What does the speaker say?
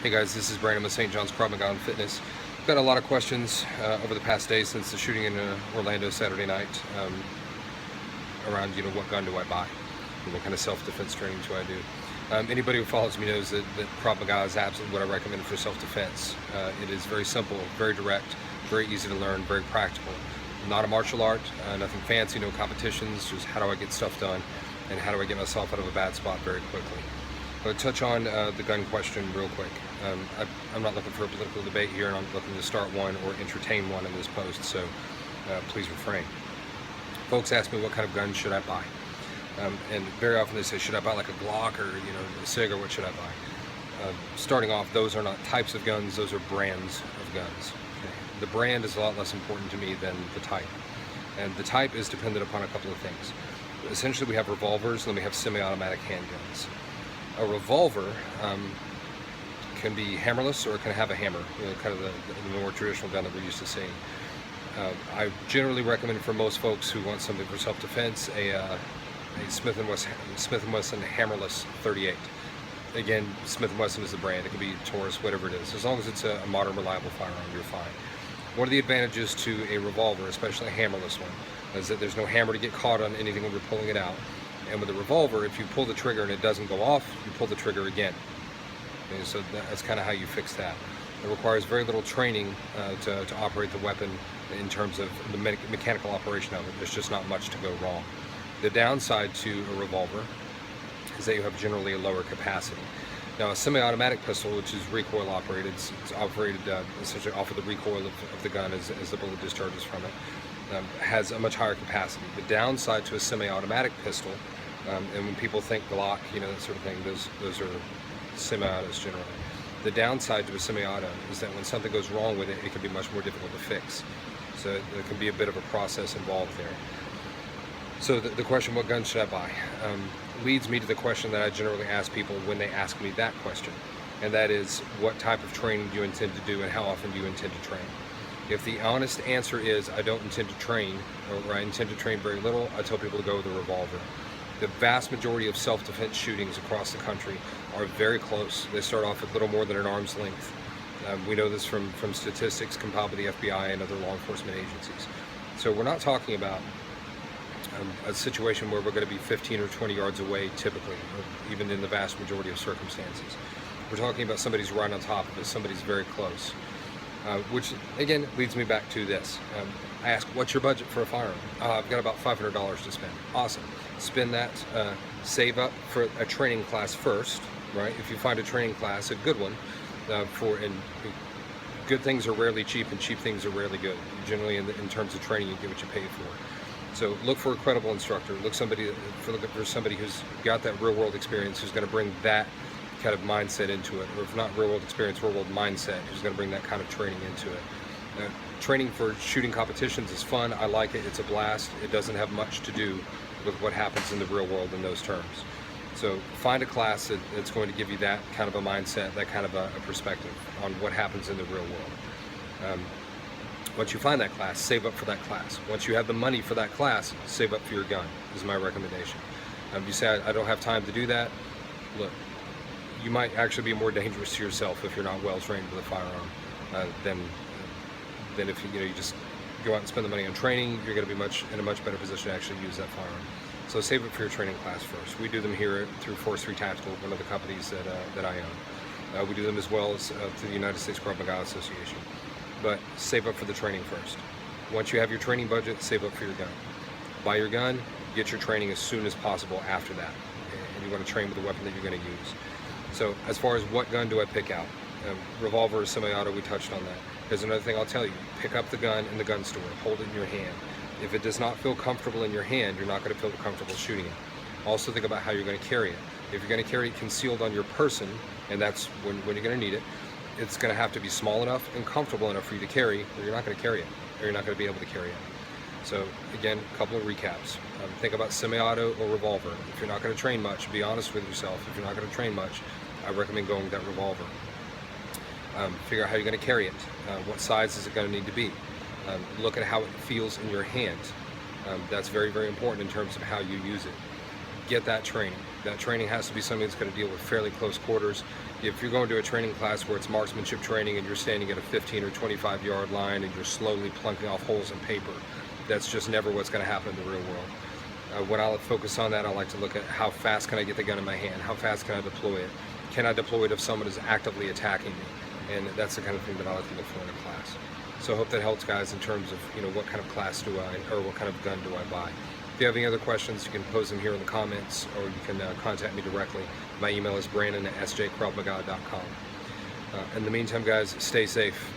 Hey guys, this is Brandon with St. John's Krav Maga and Fitness. I've got a lot of questions over the past day since the shooting in Orlando Saturday night around, what gun do I buy? And what kind of self-defense training do I do? Anybody who follows me knows that Krav Maga is absolutely what I recommend for self-defense. It is very simple, very direct, very easy to learn, very practical. Not a martial art, nothing fancy, no competitions, just how do I get stuff done and how do I get myself out of a bad spot very quickly. I'm going to touch on the gun question real quick. I'm not looking for a political debate here, and I'm looking to start one or entertain one in this post, so please refrain. Folks ask me what kind of gun should I buy, and very often they say, should I buy like a Glock or a SIG, or what should I buy? Starting off, those are not types of guns, those are brands of guns. Okay? The brand is a lot less important to me than the type, and the type is dependent upon a couple of things. Essentially, we have revolvers, and then we have semi-automatic handguns. A revolver can be hammerless, or it can have a hammer, kind of the more traditional gun that we're used to seeing. I generally recommend for most folks who want something for self-defense a Smith & Wesson hammerless 38. Again, Smith & Wesson is the brand. It could be Taurus, whatever it is. As long as it's a modern, reliable firearm, you're fine. One of the advantages to a revolver, especially a hammerless one, is that there's no hammer to get caught on anything when you're pulling it out. And with a revolver, if you pull the trigger and it doesn't go off, you pull the trigger again. Okay, so that's kind of how you fix that. It requires very little training to operate the weapon in terms of the mechanical operation of it. There's just not much to go wrong. The downside to a revolver is that you have generally a lower capacity. Now, a semi-automatic pistol, which is recoil operated, it's operated essentially off of the recoil of the gun as the bullet discharges from it, has a much higher capacity. The downside to a semi-automatic pistol, and when people think Glock, that sort of thing, those are semi-autos generally. The downside to a semi-auto is that when something goes wrong with it, it can be much more difficult to fix. So there can be a bit of a process involved there. So the question, what gun should I buy, leads me to the question that I generally ask people when they ask me that question, and that is, what type of training do you intend to do and how often do you intend to train? If the honest answer is I don't intend to train, or I intend to train very little, I tell people to go with a revolver. The vast majority of self-defense shootings across the country are very close. They start off with little more than an arm's length. We know this from statistics compiled by the FBI and other law enforcement agencies. So we're not talking about a situation where we're going to be 15 or 20 yards away typically, or even in the vast majority of circumstances. We're talking about somebody's right on top of us, somebody's very close. Which again leads me back to this. I ask, what's your budget for a firearm? I've got about $500 to spend. Awesome. Spend that, save up for a training class first, right? If you find a training class, a good one, and good things are rarely cheap and cheap things are rarely good. Generally in terms of training, you get what you pay for. So look for a credible instructor. Look for somebody who's got that real world experience, who's going to bring that kind of mindset into it, or if not real world experience, real world mindset, who's going to bring that kind of training into it. Training for shooting competitions is fun. I like it. It's a blast. It doesn't have much to do with what happens in the real world in those terms. So find a class that's going to give you that kind of a mindset, that kind of a perspective on what happens in the real world. Once you find that class, save up for that class. Once you have the money for that class, save up for your gun, is my recommendation. You say, I don't have time to do that. Look, you might actually be more dangerous to yourself if you're not well trained with a firearm than if you just go out and spend the money on training. You're going to be in a much better position to actually use that firearm. So save it for your training class first. We do them here through Force 3 Tactical, one of the companies that I own. We do them as well as through the United States Krav Maga Association. But save up for the training first. Once you have your training budget, save up for your gun. Buy your gun, get your training as soon as possible after that. And you want to train with the weapon that you're going to use. So as far as what gun do I pick out? Revolver or semi-auto, we touched on that. There's another thing I'll tell you. Pick up the gun in the gun store. Hold it in your hand. If it does not feel comfortable in your hand, you're not going to feel comfortable shooting it. Also think about how you're going to carry it. If you're going to carry it concealed on your person, and that's when you're going to need it, it's going to have to be small enough and comfortable enough for you to carry, or you're not going to carry it, or you're not going to be able to carry it. So again, a couple of recaps. Think about semi-auto or revolver. If you're not going to train much, be honest with yourself. If you're not going to train much, I recommend going with that revolver. Figure out how you're going to carry it. What size is it going to need to be? Look at how it feels in your hand. That's very, very important in terms of how you use it. Get that training. That training has to be something that's going to deal with fairly close quarters. If you're going to a training class where it's marksmanship training and you're standing at a 15 or 25 yard line and you're slowly plunking off holes in paper, that's just never what's going to happen in the real world. When I focus on that, I like to look at how fast can I get the gun in my hand, how fast can I deploy it, can I deploy it if someone is actively attacking me, and that's the kind of thing that I like to look for in a class. So I hope that helps, guys, in terms of what kind of class do I, or what kind of gun do I buy. If you have any other questions, you can pose them here in the comments, or you can contact me directly. My email is brandon@sjkravmaga.com. In the meantime, guys, stay safe.